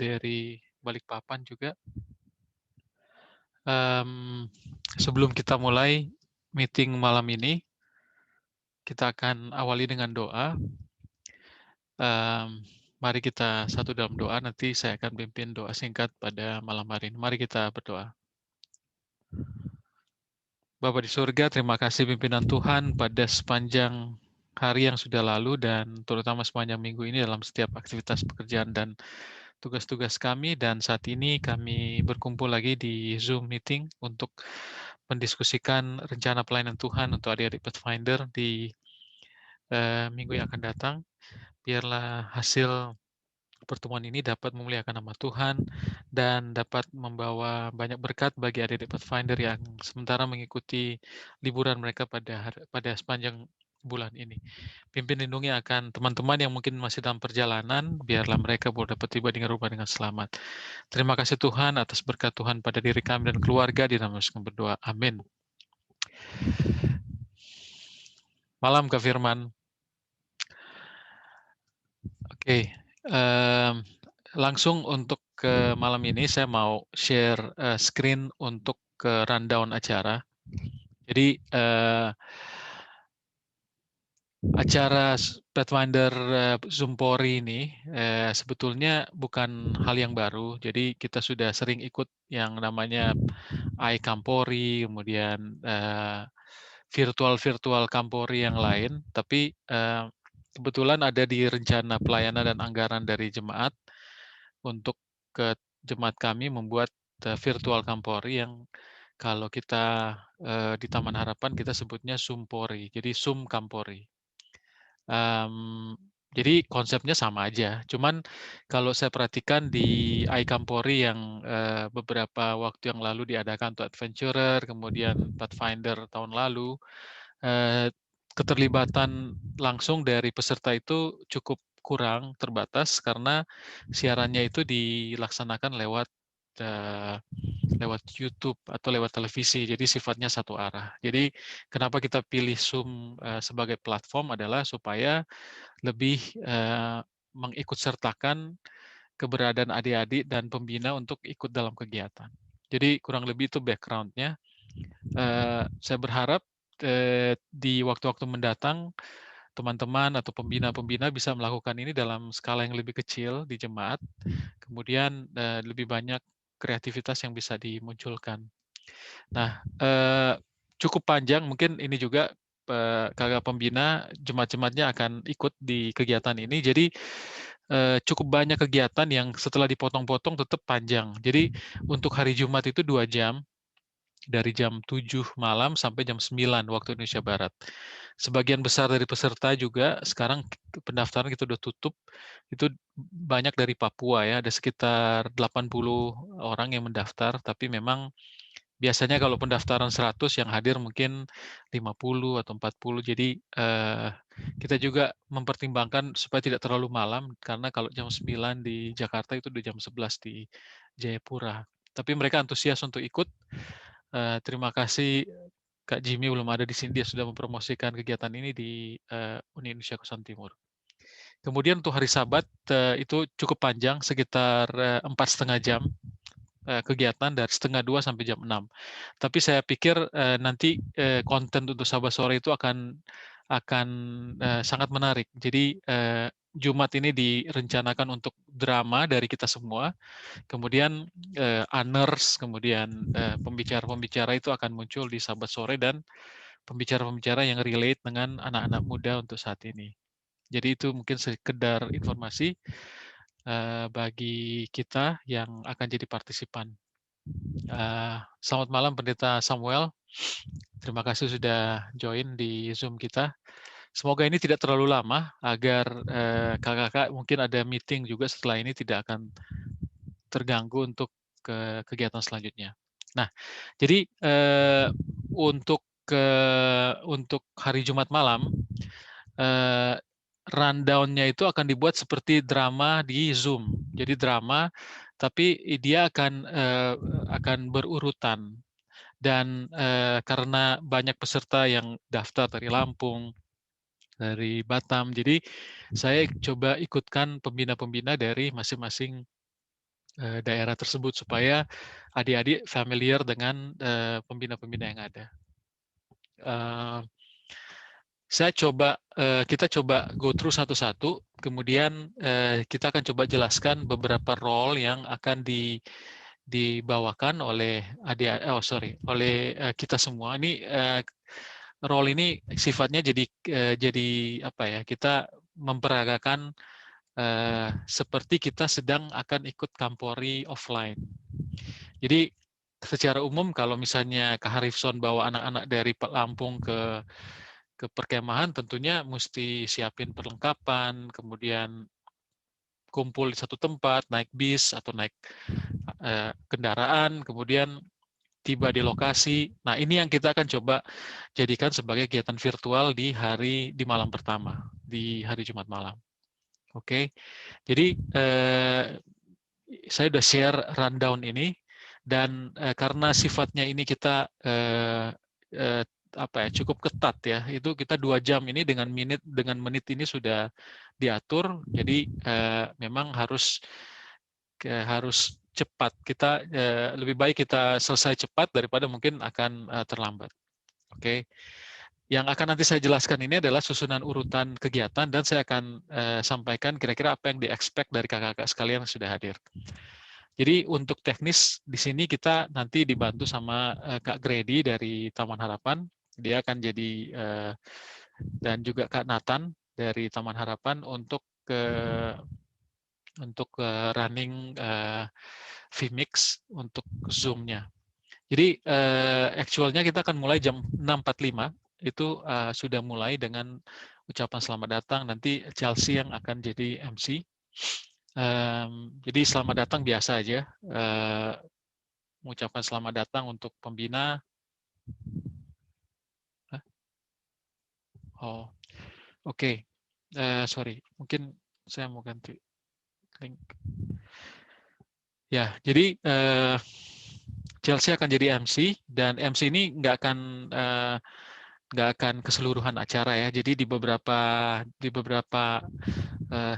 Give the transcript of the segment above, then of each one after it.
dari Balikpapan juga. Sebelum kita mulai meeting malam ini, kita akan awali dengan doa. Mari kita satu dalam doa, nanti saya akan pimpin doa singkat pada malam hari ini. Mari kita berdoa. Bapa di surga, terima kasih pimpinan Tuhan pada sepanjang hari yang sudah lalu dan terutama sepanjang minggu ini dalam setiap aktivitas pekerjaan dan tugas-tugas kami, dan saat ini kami berkumpul lagi di Zoom meeting untuk mendiskusikan rencana pelayanan Tuhan untuk adik-adik Pathfinder di minggu yang akan datang. Biarlah hasil pertemuan ini dapat memuliakan nama Tuhan dan dapat membawa banyak berkat bagi adik-adik Pathfinder yang sementara mengikuti liburan mereka pada sepanjang bulan ini. Pimpin lindungi akan teman-teman yang mungkin masih dalam perjalanan, biarlah mereka boleh dapat tiba dengan rumah dengan selamat. Terima kasih Tuhan atas berkat Tuhan pada diri kami dan keluarga, di nama Yesus kami berdoa. Amin. Malam Kak Firman. Oke, langsung untuk ke malam ini saya mau share screen untuk ke rundown acara. Jadi acara Pathfinder Zumpori ini sebetulnya bukan hal yang baru. Jadi kita sudah sering ikut yang namanya iCampori, kemudian virtual Campori yang lain. Tapi kebetulan ada di rencana pelayanan dan anggaran dari jemaat untuk ke jemaat kami membuat virtual Campori yang kalau kita di Taman Harapan kita sebutnya Sumpori, jadi Sum Campori. Jadi konsepnya sama aja, cuman kalau saya perhatikan di iCampori yang beberapa waktu yang lalu diadakan untuk Adventurer, kemudian Pathfinder tahun lalu, keterlibatan langsung dari peserta itu cukup kurang, terbatas, karena siarannya itu dilaksanakan lewat YouTube atau lewat televisi, jadi sifatnya satu arah. Jadi kenapa kita pilih Zoom sebagai platform adalah supaya lebih mengikutsertakan keberadaan adik-adik dan pembina untuk ikut dalam kegiatan. Jadi kurang lebih itu background-nya. Saya berharap di waktu-waktu mendatang teman-teman atau pembina-pembina bisa melakukan ini dalam skala yang lebih kecil di jemaat, kemudian lebih banyak kreativitas yang bisa dimunculkan. Nah, cukup panjang, mungkin ini juga kakak pembina, jemaat-jemaatnya akan ikut di kegiatan ini, jadi cukup banyak kegiatan yang setelah dipotong-potong tetap panjang. Jadi untuk hari Jumat itu 2 jam, dari jam 7 malam sampai jam 9 waktu Indonesia Barat. Sebagian besar dari peserta juga sekarang pendaftaran kita udah tutup, itu banyak dari Papua ya, ada sekitar 80 orang yang mendaftar, tapi memang biasanya kalau pendaftaran 100 yang hadir mungkin 50 atau 40, jadi kita juga mempertimbangkan supaya tidak terlalu malam, karena kalau jam 9 di Jakarta itu udah jam 11 di Jayapura. Tapi mereka antusias untuk ikut. Terima kasih Kak Jimmy belum ada di sini, dia sudah mempromosikan kegiatan ini di Uni Indonesia Kosan Timur. Kemudian untuk hari Sabat itu cukup panjang, sekitar 4,5 jam kegiatan dari setengah 2 sampai jam 6. Tapi saya pikir nanti konten untuk Sabat sore itu akan sangat menarik. Jadi Jumat ini direncanakan untuk drama dari kita semua, kemudian honors, kemudian pembicara-pembicara itu akan muncul di Sabat sore, dan pembicara-pembicara yang relate dengan anak-anak muda untuk saat ini. Jadi itu mungkin sekedar informasi bagi kita yang akan jadi partisipan. Selamat malam Pendeta Samuel. Terima kasih sudah join di Zoom kita. Semoga ini tidak terlalu lama agar kakak-kakak mungkin ada meeting juga setelah ini tidak akan terganggu untuk ke kegiatan selanjutnya. Nah, jadi untuk hari Jumat malam, rundown-nya itu akan dibuat seperti drama di Zoom. Jadi drama, tapi dia akan berurutan. Dan karena banyak peserta yang daftar dari Lampung, dari Batam, jadi saya coba ikutkan pembina-pembina dari masing-masing daerah tersebut supaya adik-adik familiar dengan pembina-pembina yang ada. Kita coba go through satu-satu, kemudian kita akan coba jelaskan beberapa role yang akan dibawakan oleh oleh kita semua. Ini role ini sifatnya jadi apa ya? Kita memperagakan seperti kita sedang akan ikut Kampori offline. Jadi secara umum kalau misalnya Kak Harifson bawa anak-anak dari Lampung ke perkemahan, tentunya mesti siapin perlengkapan, kemudian kumpul di satu tempat, naik bis atau naik kendaraan, kemudian tiba di lokasi. Nah, ini yang kita akan coba jadikan sebagai kegiatan virtual di malam pertama, di hari Jumat malam. Oke, jadi saya sudah share rundown ini, dan karena sifatnya ini kita cukup ketat ya, itu kita 2 jam ini dengan menit ini sudah diatur, jadi memang harus cepat. Kita lebih baik kita selesai cepat daripada mungkin akan terlambat. Oke. Yang akan nanti saya jelaskan ini adalah susunan urutan kegiatan, dan saya akan sampaikan kira-kira apa yang di-expect dari kakak-kakak sekalian yang sudah hadir. Jadi untuk teknis di sini kita nanti dibantu sama Kak Grady dari Taman Harapan. Dia akan jadi dan juga Kak Nathan dari Taman Harapan untuk running vMix untuk Zoom-nya. Jadi actualnya kita akan mulai jam 6.45, itu sudah mulai dengan ucapan selamat datang. Nanti Chelsea yang akan jadi MC. Jadi selamat datang biasa aja, mengucapkan selamat datang untuk pembina. Oh, oke. Sorry, mungkin saya mau ganti link. Ya, jadi Chelsea akan jadi MC, dan MC ini nggak akan keseluruhan acara ya. Jadi di beberapa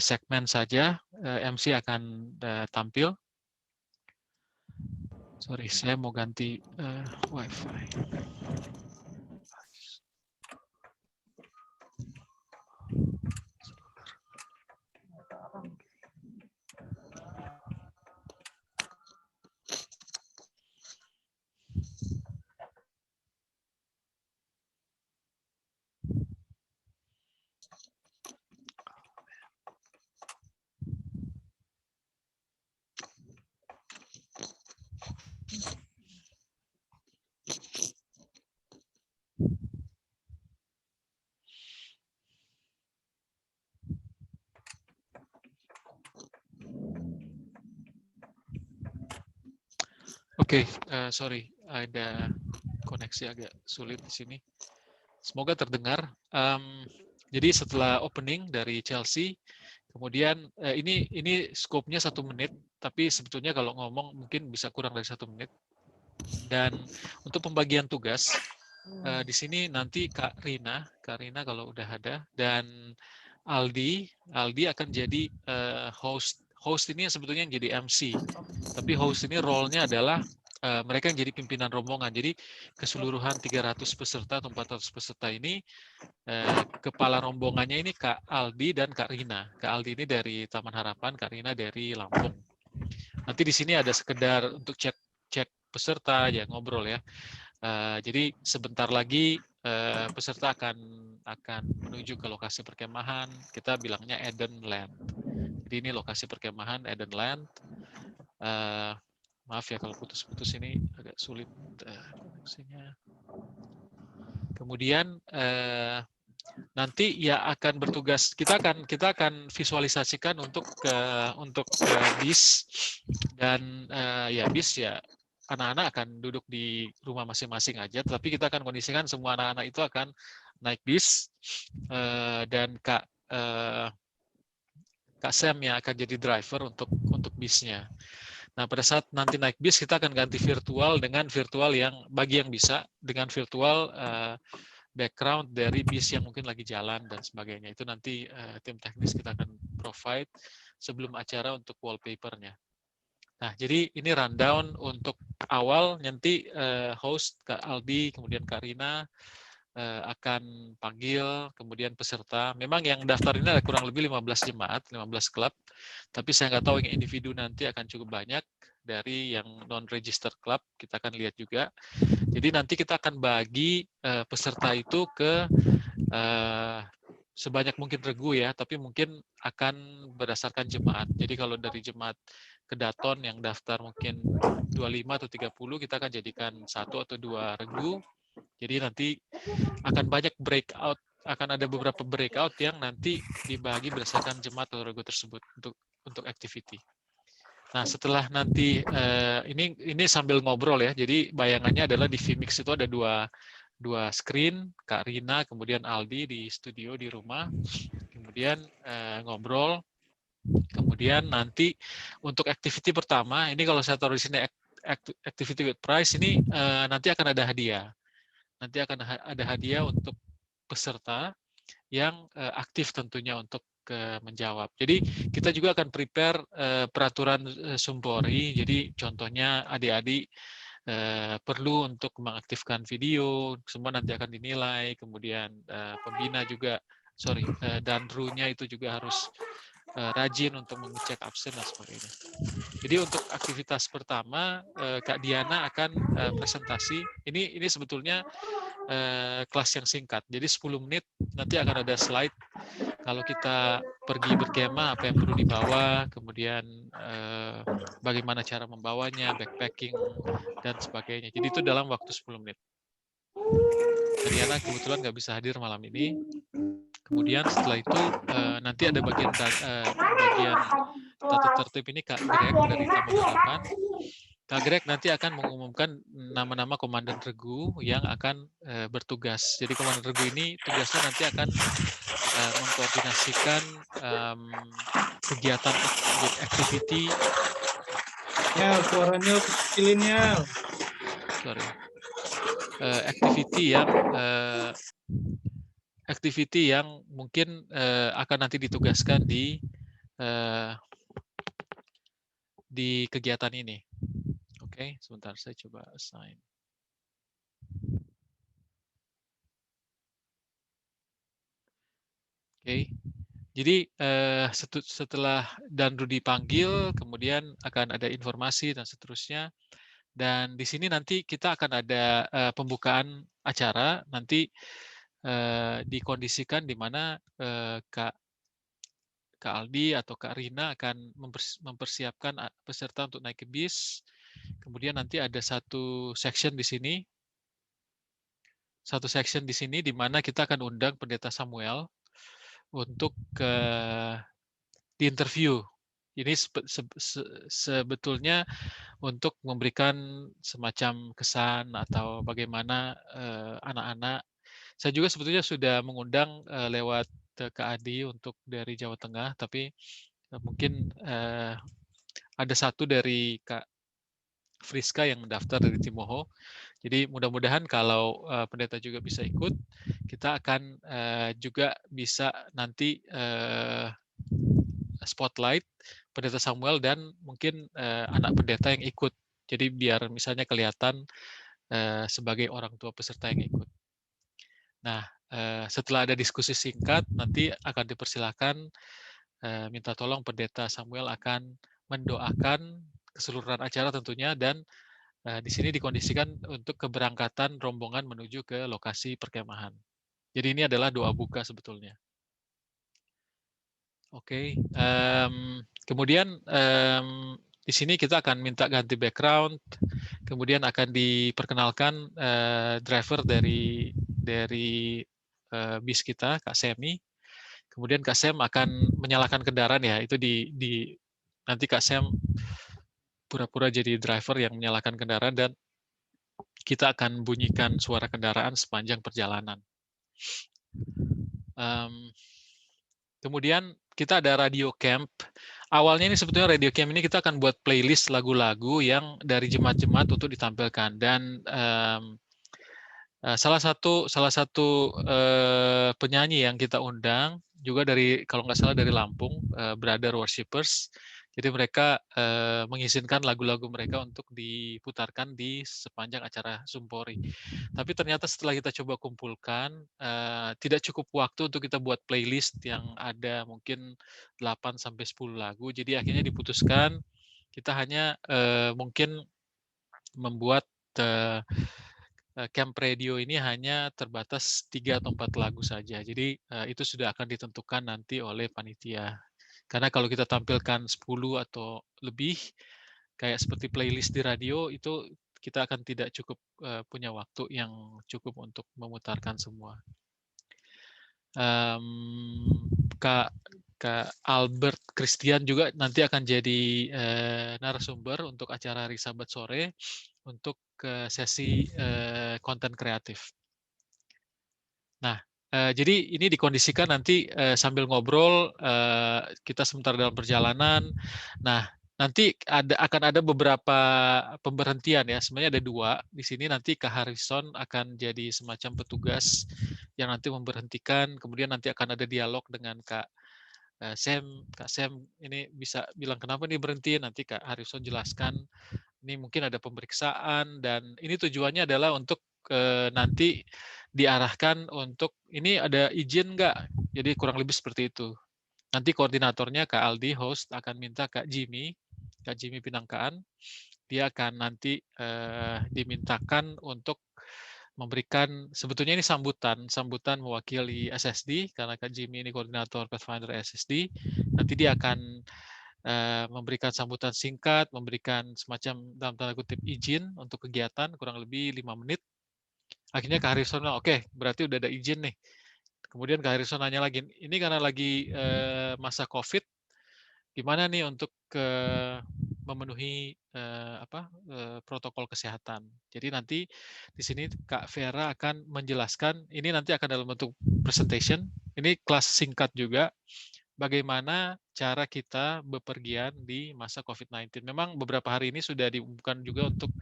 segmen saja MC akan tampil. Sorry, saya mau ganti WiFi. Oke, sorry, ada koneksi agak sulit di sini. Semoga terdengar. Jadi setelah opening dari Chelsea, kemudian ini skopnya 1 menit, tapi sebetulnya kalau ngomong mungkin bisa kurang dari 1 menit. Dan untuk pembagian tugas, di sini nanti Kak Rina kalau udah ada, dan Aldi akan jadi host. Host ini sebetulnya yang jadi MC, tapi host ini role-nya adalah mereka yang jadi pimpinan rombongan. Jadi keseluruhan 300 peserta atau 400 peserta ini, kepala rombongannya ini Kak Aldi dan Kak Rina. Kak Aldi ini dari Taman Harapan, Kak Rina dari Lampung. Nanti di sini ada sekedar untuk cek peserta, ya ngobrol ya. Jadi sebentar lagi peserta akan menuju ke lokasi perkemahan. Kita bilangnya Eden Land. Jadi ini lokasi perkemahan Eden Land. Maaf ya kalau putus-putus, ini agak sulit koneksinya. Kemudian nanti ya akan bertugas, kita akan visualisasikan untuk bis, dan ya bis ya anak-anak akan duduk di rumah masing-masing aja, tapi kita akan kondisikan semua anak-anak itu akan naik bis, dan Kak Sam yang akan jadi driver untuk bisnya. Nah, pada saat nanti naik bis, kita akan ganti virtual dengan virtual yang bagi yang bisa, dengan virtual background dari bis yang mungkin lagi jalan dan sebagainya. Itu nanti tim teknis kita akan provide sebelum acara untuk wallpaper-nya. Nah, jadi ini rundown untuk awal. Nanti host Kak Aldi, kemudian Kak Rina akan panggil, kemudian peserta. Memang yang daftar ini ada kurang lebih 15 jemaat, 15 klub. Tapi saya nggak tahu yang individu nanti akan cukup banyak. Dari yang non-register club, kita akan lihat juga. Jadi nanti kita akan bagi peserta itu ke sebanyak mungkin regu ya, tapi mungkin akan berdasarkan jemaat. Jadi kalau dari jemaat Kedaton yang daftar mungkin 25 atau 30, kita akan jadikan 1 atau 2 regu. Jadi nanti akan banyak breakout, akan ada beberapa breakout yang nanti dibagi berdasarkan jemaat atau regu tersebut untuk activity. Nah, setelah nanti ini sambil ngobrol ya. Jadi bayangannya adalah di Vmix itu ada dua screen, Kak Rina, kemudian Aldi di studio di rumah, kemudian ngobrol. Kemudian nanti untuk activity pertama, ini kalau saya taruh di sini activity with prize, ini nanti akan ada hadiah. Nanti akan ada hadiah untuk peserta yang aktif tentunya untuk menjawab. Jadi kita juga akan prepare peraturan Sumpori. Jadi contohnya adik-adik perlu untuk mengaktifkan video, semua nanti akan dinilai. Kemudian pembina juga, dan krunya itu juga harus rajin untuk mengecek absen dan sebagainya. Jadi untuk aktivitas pertama, Kak Diana akan presentasi. Ini sebetulnya kelas yang singkat. Jadi 10 menit nanti akan ada slide. Kalau kita pergi berkemah, apa yang perlu dibawa, kemudian bagaimana cara membawanya, backpacking, dan sebagainya. Jadi itu dalam waktu 10 menit. Diana kebetulan nggak bisa hadir malam ini. Kemudian setelah itu nanti ada bagian tata tertib ini Kak Greg dari Taman Harapan. Kak Greg nanti akan mengumumkan nama-nama komandan regu yang akan bertugas. Jadi komandan regu ini tugasnya nanti akan mengkoordinasikan kegiatan activity. Ya, suaranya kecilin ya. Sorry. Activity yang mungkin akan nanti ditugaskan di kegiatan ini. Oke, sebentar saya coba assign. Oke, jadi setelah Danru dipanggil, kemudian akan ada informasi dan seterusnya. Dan di sini nanti kita akan ada pembukaan acara, nanti dikondisikan di mana Kak Aldi atau Kak Rina akan mempersiapkan peserta untuk naik ke bis. Kemudian nanti ada satu section di sini, di mana kita akan undang Pendeta Samuel untuk diinterview. Ini sebetulnya untuk memberikan semacam kesan atau bagaimana anak-anak. Saya juga sebetulnya sudah mengundang lewat Kak Adi untuk dari Jawa Tengah, tapi mungkin ada satu dari Kak Friska yang mendaftar dari Timoho. Jadi mudah-mudahan kalau pendeta juga bisa ikut, kita akan juga bisa nanti spotlight pendeta Samuel dan mungkin anak pendeta yang ikut. Jadi biar misalnya kelihatan sebagai orang tua peserta yang ikut. Nah, setelah ada diskusi singkat, nanti akan dipersilakan minta tolong pendeta Samuel akan mendoakan keseluruhan acara tentunya, dan di sini dikondisikan untuk keberangkatan rombongan menuju ke lokasi perkemahan. Jadi ini adalah doa buka sebetulnya. Oke, kemudian di sini kita akan minta ganti background, kemudian akan diperkenalkan driver dari bis kita, Kak Semi. Kemudian Kak Sem akan menyalakan kendaraan ya, itu nanti Kak Sem pura-pura jadi driver yang menyalakan kendaraan dan kita akan bunyikan suara kendaraan sepanjang perjalanan. Kemudian kita ada radio camp. Awalnya ini sebetulnya radio camp ini kita akan buat playlist lagu-lagu yang dari jemaat-jemaat untuk ditampilkan, dan salah satu penyanyi yang kita undang juga dari, kalau nggak salah dari Lampung, Brother Worshippers. Jadi mereka mengizinkan lagu-lagu mereka untuk diputarkan di sepanjang acara Sumpori. Tapi ternyata setelah kita coba kumpulkan, tidak cukup waktu untuk kita buat playlist yang ada mungkin 8 sampai 10 lagu. Jadi akhirnya diputuskan kita hanya mungkin membuat camp radio ini hanya terbatas 3 atau 4 lagu saja. Jadi itu sudah akan ditentukan nanti oleh panitia. Karena kalau kita tampilkan 10 atau lebih, kayak seperti playlist di radio, itu kita akan tidak cukup punya waktu yang cukup untuk memutarkan semua. Kak Albert Christian juga nanti akan jadi narasumber untuk acara Hari Sabat sore untuk sesi konten kreatif. Nah, jadi ini dikondisikan nanti sambil ngobrol, kita sebentar dalam perjalanan. Nah, nanti akan ada beberapa pemberhentian ya. Sebenarnya ada 2. Di sini nanti Kak Harrison akan jadi semacam petugas yang nanti memberhentikan. Kemudian nanti akan ada dialog dengan Kak Sam. Kak Sam ini bisa bilang kenapa nih berhenti. Nanti Kak Harrison jelaskan. Ini mungkin ada pemeriksaan dan ini tujuannya adalah untuk nanti diarahkan untuk ini ada izin nggak? Jadi kurang lebih seperti itu. Nanti koordinatornya Kak Aldi, host akan minta Kak Jimmy Pinangkaan. Dia akan nanti dimintakan untuk memberikan, sebetulnya ini sambutan mewakili SSD, karena Kak Jimmy ini koordinator Pathfinder SSD. Nanti dia akan memberikan sambutan singkat, memberikan semacam dalam tanda kutip izin untuk kegiatan kurang lebih 5 menit. Akhirnya Kak Harrison bilang, oke, berarti udah ada izin nih. Kemudian Kak Harrison nanya lagi, ini karena lagi masa COVID, gimana nih untuk memenuhi protokol kesehatan. Jadi nanti di sini Kak Vera akan menjelaskan, ini nanti akan dalam bentuk presentation, ini kelas singkat juga, bagaimana cara kita bepergian di masa COVID-19. Memang beberapa hari ini sudah diumumkan juga untuk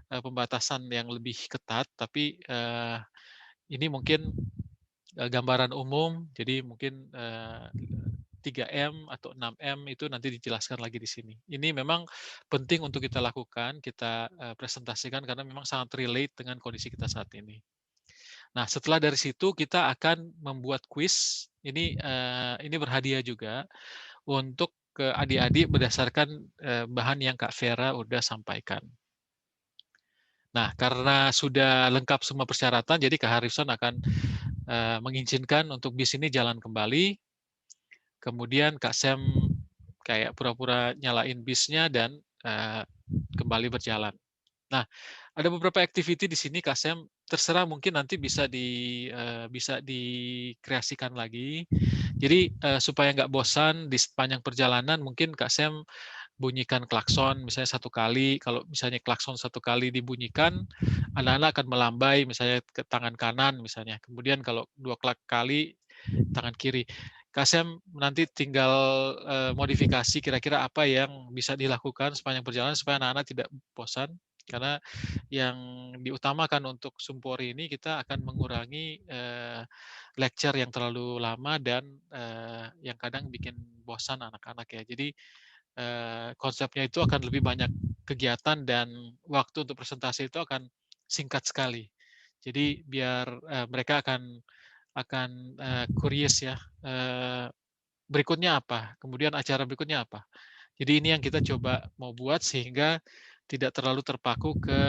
pembatasan yang lebih ketat, tapi ini mungkin gambaran umum, jadi mungkin 3M atau 6M itu nanti dijelaskan lagi di sini. Ini memang penting untuk kita lakukan, kita presentasikan karena memang sangat relate dengan kondisi kita saat ini. Nah, setelah dari situ kita akan membuat kuis. Ini berhadiah juga untuk ke adik-adik berdasarkan bahan yang Kak Vera udah sampaikan. Nah, karena sudah lengkap semua persyaratan, jadi Kak Harrison akan mengizinkan untuk bis ini jalan kembali. Kemudian Kak Sam kayak pura-pura nyalain bisnya dan kembali berjalan. Nah, ada beberapa activity di sini Kak Sam, terserah mungkin nanti bisa dikreasikan lagi. Jadi supaya nggak bosan di sepanjang perjalanan, mungkin Kak Sam bunyikan klakson misalnya 1 kali. Kalau misalnya klakson 1 kali dibunyikan, anak-anak akan melambai misalnya ke tangan kanan misalnya. Kemudian kalau 2 kali tangan kiri. Kak Sam nanti tinggal modifikasi kira-kira apa yang bisa dilakukan sepanjang perjalanan supaya anak-anak tidak bosan. Karena yang diutamakan untuk Sumpori ini kita akan mengurangi lecture yang terlalu lama dan yang kadang bikin bosan anak-anak ya. Jadi konsepnya itu akan lebih banyak kegiatan dan waktu untuk presentasi itu akan singkat sekali. Jadi biar mereka akan curious ya, berikutnya apa, kemudian acara berikutnya apa. Jadi ini yang kita coba mau buat sehingga tidak terlalu terpaku ke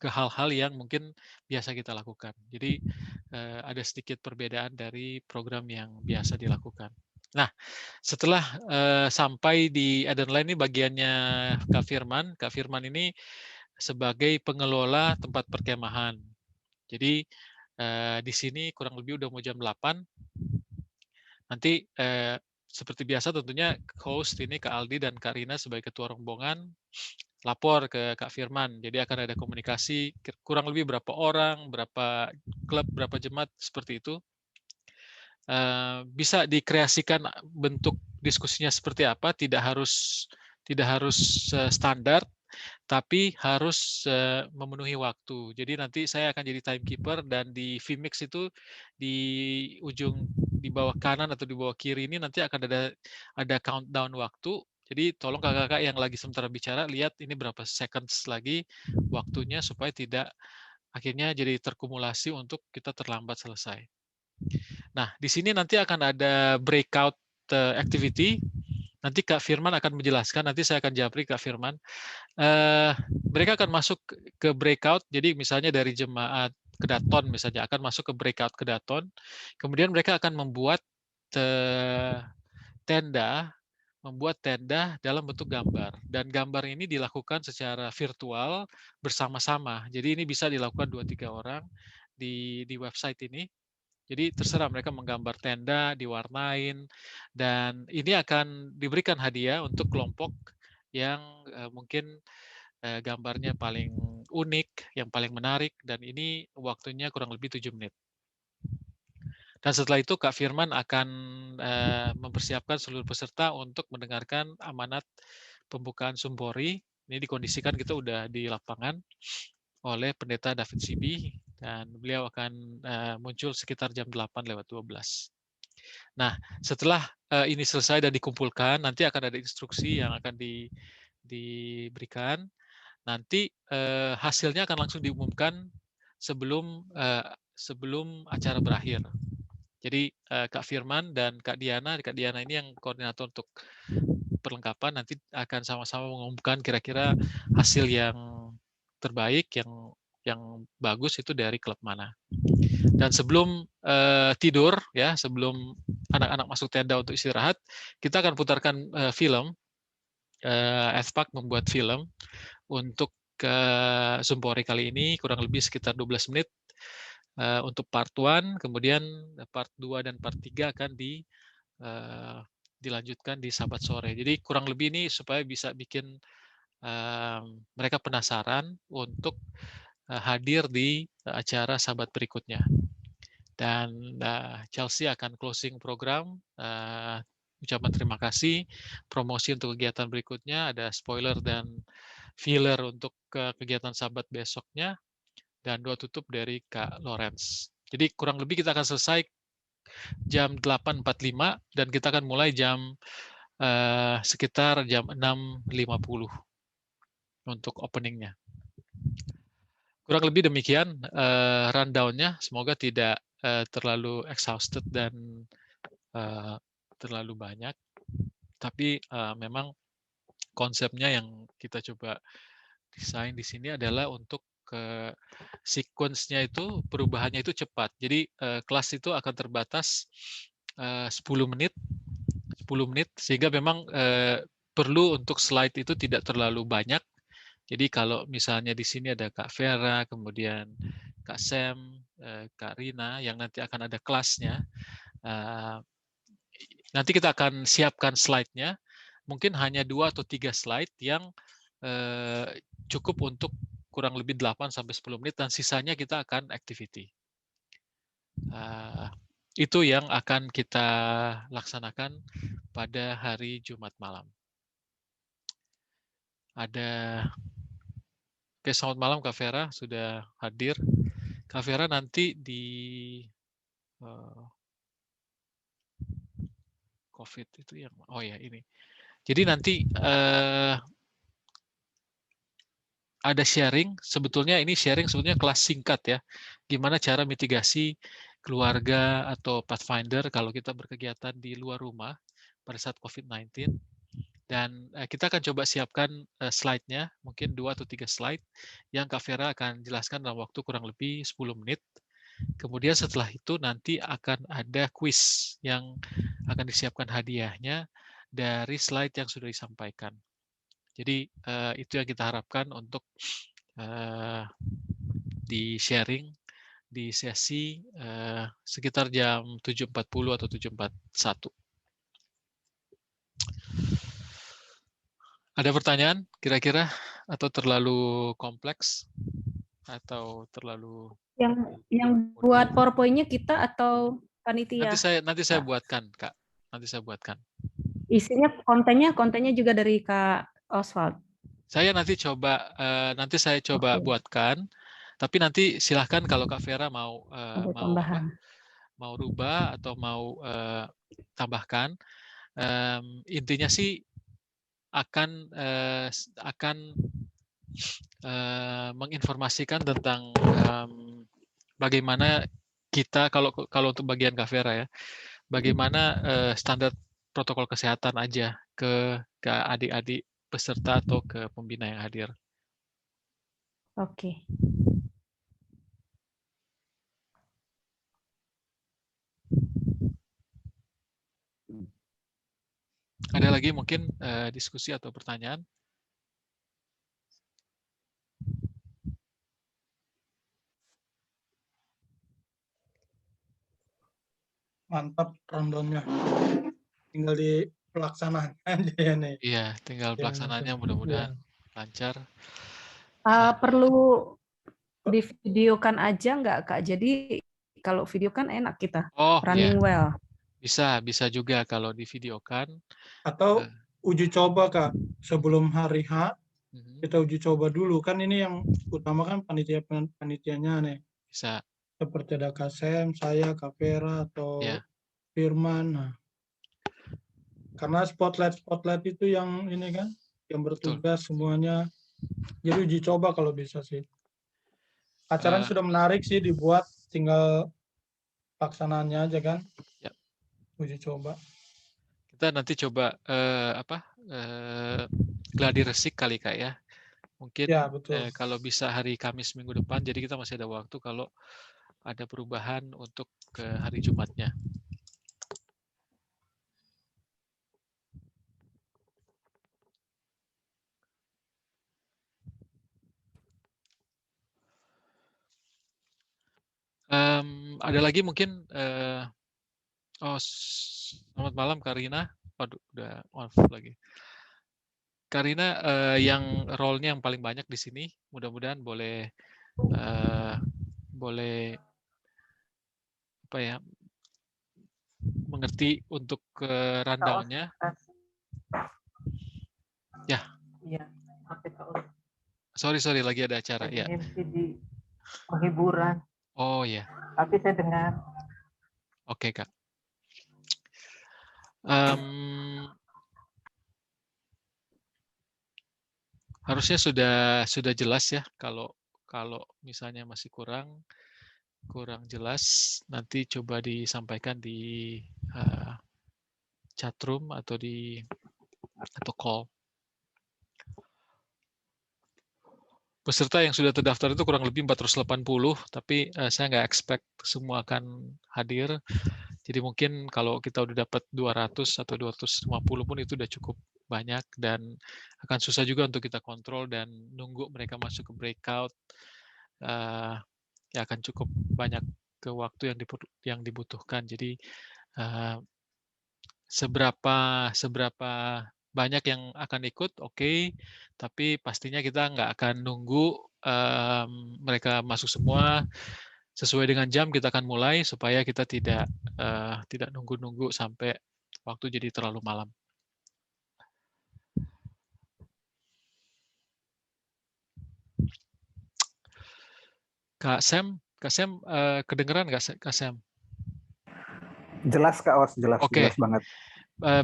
hal-hal yang mungkin biasa kita lakukan. Jadi ada sedikit perbedaan dari program yang biasa dilakukan. Nah, setelah sampai di Edenline ini bagiannya Kak Firman. Kak Firman ini sebagai pengelola tempat perkemahan. Jadi di sini kurang lebih udah mau jam 8. Nanti seperti biasa tentunya host ini Kak Aldi dan Kak Rina sebagai ketua rombongan lapor ke Kak Firman. Jadi akan ada komunikasi kurang lebih berapa orang, berapa klub, berapa jemaat seperti itu. Bisa dikreasikan bentuk diskusinya seperti apa, tidak harus standar, tapi harus memenuhi waktu. Jadi nanti saya akan jadi timekeeper dan di Vmix itu di ujung di bawah kanan atau di bawah kiri ini nanti akan ada countdown waktu. Jadi tolong kakak-kakak yang lagi sementara bicara lihat ini berapa seconds lagi waktunya supaya tidak akhirnya jadi terkumulasi untuk kita terlambat selesai. Nah, di sini nanti akan ada breakout activity. Nanti Kak Firman akan menjelaskan, nanti saya akan japri Kak Firman. Mereka akan masuk ke breakout, jadi misalnya dari jemaat Kedaton misalnya akan masuk ke breakout Kedaton, kemudian mereka akan membuat tenda dalam bentuk gambar, dan gambar ini dilakukan secara virtual bersama-sama. Jadi ini bisa dilakukan 2-3 orang di website ini. Jadi terserah mereka menggambar tenda, diwarnain, dan ini akan diberikan hadiah untuk kelompok yang mungkin gambarnya paling unik, yang paling menarik, dan ini waktunya kurang lebih 7 menit. Dan setelah itu Kak Firman akan mempersiapkan seluruh peserta untuk mendengarkan amanat pembukaan Sumpori. Ini dikondisikan kita udah di lapangan oleh Pendeta David Sibi, dan beliau akan muncul sekitar jam 8:12. Nah, setelah ini selesai dan dikumpulkan, nanti akan ada instruksi yang akan diberikan. Nanti hasilnya akan langsung diumumkan sebelum acara berakhir. Jadi Kak Firman dan Kak Diana ini yang koordinator untuk perlengkapan, nanti akan sama-sama mengumumkan kira-kira hasil yang terbaik, yang bagus itu dari klub mana. Dan sebelum tidur, ya, sebelum anak-anak masuk tenda untuk istirahat, kita akan putarkan film. FPAC membuat film untuk Sumpori kali ini, kurang lebih sekitar 12 menit untuk part 1, kemudian part 2 dan part 3 akan dilanjutkan di Sabat sore. Jadi kurang lebih ini supaya bisa bikin mereka penasaran untuk hadir di acara Sabat berikutnya. Dan Chelsea akan closing program, ucapan terima kasih, promosi untuk kegiatan berikutnya, ada spoiler dan filler untuk kegiatan Sabat besoknya, dan doa tutup dari Kak Lawrence. Jadi kurang lebih kita akan selesai jam 8.45 dan kita akan mulai jam sekitar jam 6.50 untuk openingnya. Kurang lebih demikian rundown-nya. Semoga tidak terlalu exhausted dan terlalu banyak. Tapi memang konsepnya yang kita coba desain di sini adalah untuk sequence-nya itu, perubahannya itu cepat. Jadi kelas itu akan terbatas 10 menit, sehingga memang perlu untuk slide itu tidak terlalu banyak. Jadi kalau misalnya di sini ada Kak Vera, kemudian Kak Sam, Kak Rina, yang nanti akan ada kelasnya, nanti kita akan siapkan slide-nya, mungkin hanya 2 atau 3 slide yang cukup untuk kurang lebih 8-10 menit, dan sisanya kita akan activity. Itu yang akan kita laksanakan pada hari Jumat malam. Oke, selamat malam Kak Vera, sudah hadir. Kak Vera nanti di COVID itu yang, oh ya ini. Jadi nanti ada sharing, sebetulnya ini sharing sebetulnya kelas singkat ya. Gimana cara mitigasi keluarga atau Pathfinder kalau kita berkegiatan di luar rumah pada saat COVID-19. Dan kita akan coba siapkan slide-nya, mungkin 2 atau 3 slide, yang Kak Vera akan jelaskan dalam waktu kurang lebih 10 menit. Kemudian setelah itu nanti akan ada quiz yang akan disiapkan hadiahnya dari slide yang sudah disampaikan. Jadi itu yang kita harapkan untuk di sharing di sesi sekitar jam 7.40 atau 7.41. Ada pertanyaan kira-kira, atau terlalu kompleks atau terlalu? Yang buat PowerPoint-nya kita atau panitia? Nanti saya buatkan, Kak. Nanti saya buatkan. Isinya kontennya juga dari Kak Oswald. Saya nanti saya coba buatkan, tapi nanti silahkan kalau Kak Vera mau mau rubah atau mau tambahkan. Intinya sih akan menginformasikan tentang bagaimana kita kalau untuk bagian Kavera ya, bagaimana standar protokol kesehatan aja ke adik-adik peserta atau ke pembina yang hadir. Oke. Ada lagi mungkin diskusi atau pertanyaan? Mantap rundown-nya. Tinggal di pelaksanaan aja ya nih. Iya, tinggal pelaksanaannya mudah-mudahan lancar. Perlu divideokan aja nggak, Kak? Jadi kalau video kan enak kita. Oh iya, Running well. bisa juga kalau divideokan. Atau uji coba, Kak. Sebelum hari H, Mhm, kita uji coba dulu. Kan ini yang utama kan panitianya nih. bisa, Seperti ada Kak Sem, saya, Kak Vera, atau ya. Firman. Nah, karena spotlight itu yang ini kan, yang Betul. bertugas semuanya. Jadi uji coba kalau bisa sih. Acaranya Eh, sudah menarik sih dibuat, tinggal pelaksanaannya aja kan. Ya. Uji coba. Kita nanti coba gladi resik kali Kak ya. Mungkin Ya, betul. kalau bisa hari Kamis minggu depan, jadi kita masih ada waktu kalau ada perubahan untuk ke hari Jumatnya. Ada lagi mungkin, selamat malam Karina. Waduh, udah off lagi. Karina yang role-nya yang paling banyak di sini, mudah-mudahan boleh apa ya, mengerti untuk rundown-nya. Ya. Iya, sampai ke Sorry lagi ada acara ya. MC di penghiburan. Oh ya, Tapi saya dengar. oke Kak. Harusnya sudah jelas ya. Kalau misalnya masih kurang jelas, nanti coba disampaikan di chatroom atau call. Peserta yang sudah terdaftar itu kurang lebih 480, tapi saya nggak expect semua akan hadir. Jadi mungkin kalau kita udah dapat 200 atau 250 pun itu udah cukup banyak, dan akan susah juga untuk kita kontrol dan nunggu mereka masuk ke breakout. Ya akan cukup banyak ke waktu yang dibutuhkan. Jadi seberapa banyak yang akan ikut, oke, tapi pastinya kita nggak akan nunggu mereka masuk semua. Sesuai dengan jam kita akan mulai supaya kita tidak nunggu-nunggu sampai waktu jadi terlalu malam. Kak Sam kedengeran nggak Kak Sam? Jelas Kak Os, jelas banget.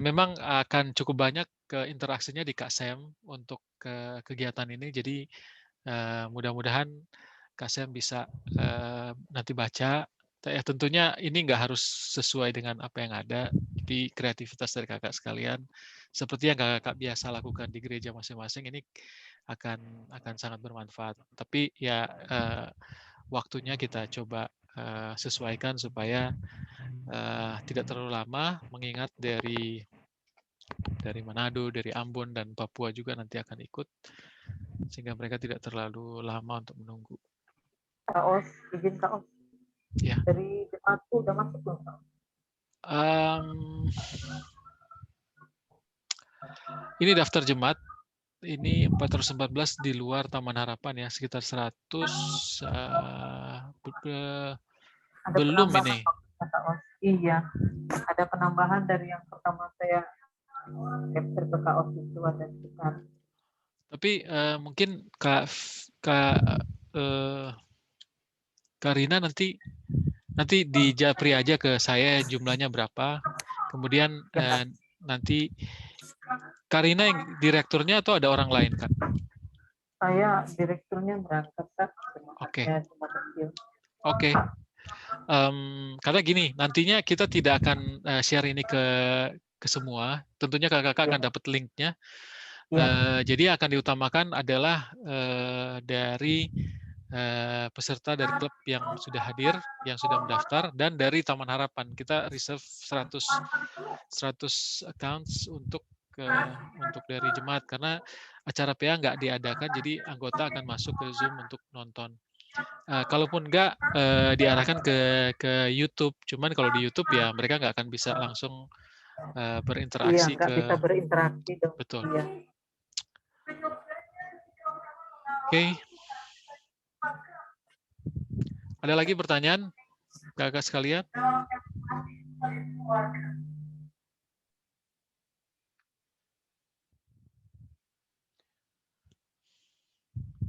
Memang akan cukup banyak interaksinya di Kak Sam untuk kegiatan ini, jadi mudah-mudahan Kak Sam bisa nanti baca. Ya, tentunya ini nggak harus sesuai dengan apa yang ada, tapi kreativitas dari kakak sekalian, seperti yang kakak biasa lakukan di gereja masing-masing, ini akan sangat bermanfaat. Tapi ya waktunya kita coba sesuaikan supaya tidak terlalu lama, mengingat dari Manado, dari Ambon, dan Papua juga nanti akan ikut, sehingga mereka tidak terlalu lama untuk menunggu. Kaos, izin Kaos. Ya. Dari Jepatu udah masuk belum? Ini daftar jemaat. Ini 414 di luar Taman Harapan ya, sekitar 100. Belum ini. Iya, ada penambahan dari yang pertama saya capture ke Kaos itu ada sekitar. Tapi mungkin Kak Karina nanti Nanti dijapri aja ke saya jumlahnya berapa. Kemudian nanti Karina yang direkturnya atau ada orang lain, Kak? Saya direkturnya berangkat, Kak. Oke. Terima kasih. Oke. Karena gini, nantinya kita tidak akan share ini ke semua. Tentunya kakak-kakak akan dapat linknya. Jadi akan diutamakan adalah dari peserta dari klub yang sudah hadir, yang sudah mendaftar, dan dari Taman Harapan. Kita reserve 100 accounts untuk dari jemaat, karena acara PA nggak diadakan, jadi anggota akan masuk ke Zoom untuk nonton. Kalaupun nggak, diarahkan ke YouTube. Cuman kalau di YouTube ya mereka nggak akan bisa langsung berinteraksi nggak bisa berinteraksi dong. Betul. Iya. Oke. Ada lagi pertanyaan, kakak sekalian?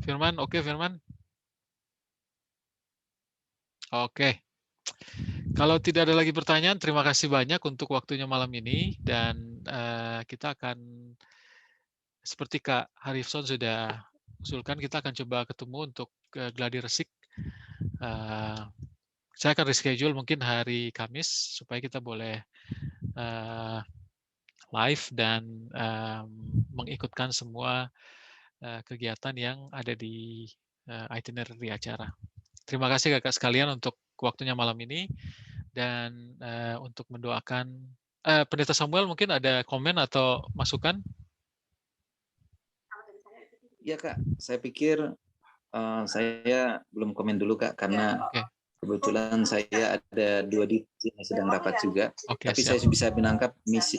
Firman, oke Firman? Oke. Kalau tidak ada lagi pertanyaan, terima kasih banyak untuk waktunya malam ini, dan kita akan, seperti Kak Harifson sudah usulkan, kita akan coba ketemu untuk gladi resik. Saya akan reschedule mungkin hari Kamis supaya kita boleh live dan mengikutkan semua kegiatan yang ada di itinerary acara. Terima kasih kakak sekalian untuk waktunya malam ini, dan untuk mendoakan Pendeta Samuel, mungkin ada komen atau masukan? Ya Kak, saya pikir saya belum komen dulu Kak, karena kebetulan saya ada 2 divisi yang sedang rapat juga. Tapi siap. saya bisa menangkap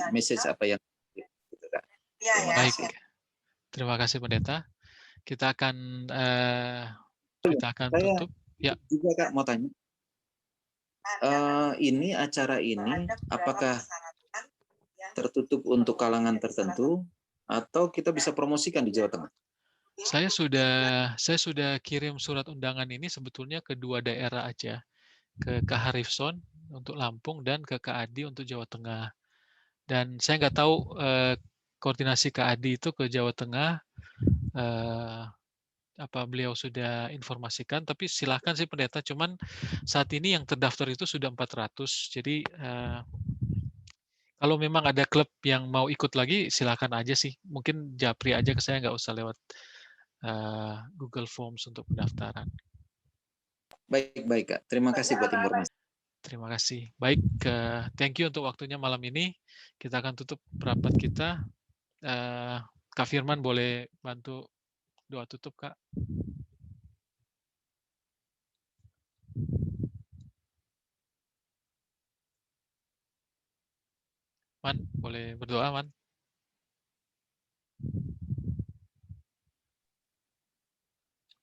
message apa yang gitu, Kak. Baik, terima kasih Pendeta. Kita akan tutup. Ya. Juga Kak mau tanya, ini acara ini apakah tertutup untuk kalangan tertentu atau kita bisa promosikan di Jawa Tengah? Saya sudah kirim surat undangan ini sebetulnya ke 2 daerah aja, ke Kak Harifson untuk Lampung dan ke Kak Adi untuk Jawa Tengah. Dan saya nggak tahu koordinasi Kak Adi itu ke Jawa Tengah, apa beliau sudah informasikan, tapi silahkan sih Pendeta, cuman saat ini yang terdaftar itu sudah 400, jadi kalau memang ada klub yang mau ikut lagi, silahkan aja sih, mungkin japri aja ke saya, nggak usah lewat Google Forms untuk pendaftaran. Baik Kak, terima kasih buat informasi. Terima kasih. Baik, thank you untuk waktunya malam ini. Kita akan tutup rapat kita. Kak Firman boleh bantu doa tutup, Kak. Man, boleh berdoa, Man?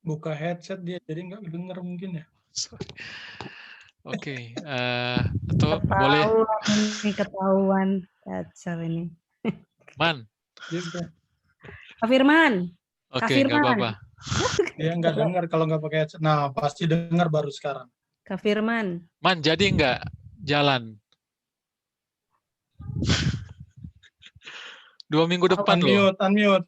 Buka headset dia, jadi nggak dengar mungkin ya. Oke, atau boleh? Ketahuan dasar ini. Man. Kak Firman. Oke, nggak apa-apa. Dia nggak dengar kalau nggak pakai headset. Nah, pasti dengar baru sekarang. Kak Firman. Man, jadi nggak jalan? 2 minggu depan loh. Unmute.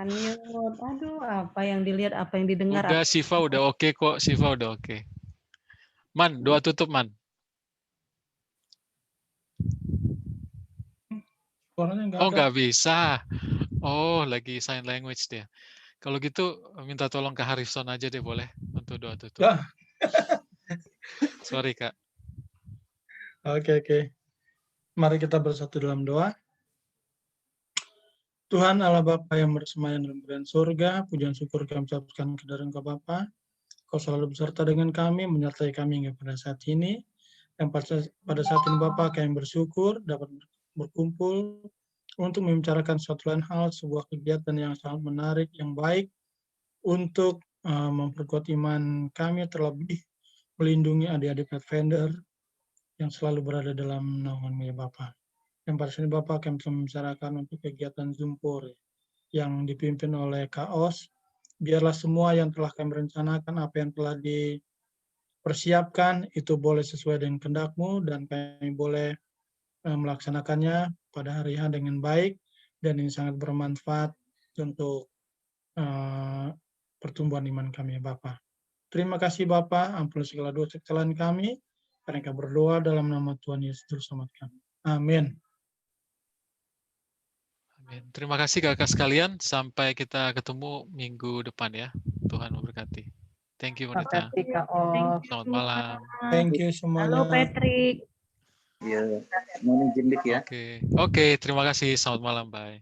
Aduh, apa yang dilihat, apa yang didengar. Udah, Siva udah oke kok. Siva udah oke. Man, doa tutup, Man. Nggak bisa. Oh, lagi sign language dia. Kalau gitu, minta tolong ke Harifson aja deh, boleh? Untuk doa tutup. Sorry, Kak. Oke. Mari kita bersatu dalam doa. Tuhan Allah Bapa yang bersemayam dalam kerajaan surga, pujian syukur kami ucapkan kepada Engkau Bapa. Kau selalu beserta dengan kami, menyertai kami hingga pada saat ini. Dan pada saat ini Bapa, kami bersyukur dapat berkumpul untuk membicarakan suatu lain hal, sebuah kegiatan yang sangat menarik, yang baik, untuk memperkuat iman kami, terlebih melindungi adik-adik Pathfinder yang selalu berada dalam naungan Bapa. Dan pada saat ini Bapak kami telah membicarakan untuk kegiatan Zumpur yang dipimpin oleh Kaos. Biarlah semua yang telah kami rencanakan, apa yang telah persiapkan itu boleh sesuai dengan kehendak-Mu dan kami boleh melaksanakannya pada hari H dengan baik, dan ini sangat bermanfaat untuk pertumbuhan iman kami, ya Bapa. Terima kasih Bapa, ampuni segala dosa kesalahan kami, karena kami berdoa dalam nama Tuhan Yesus Juru Selamat kami. Amin. Amin. Terima kasih kakak sekalian, sampai kita ketemu minggu depan ya. Tuhan memberkati. Thank you Terima Wanita. kasih Kak Os. Selamat malam. Thank you Halo semuanya. Patrick. Ya, mohon izin Dik ya. Oke, terima kasih. Selamat malam, bye.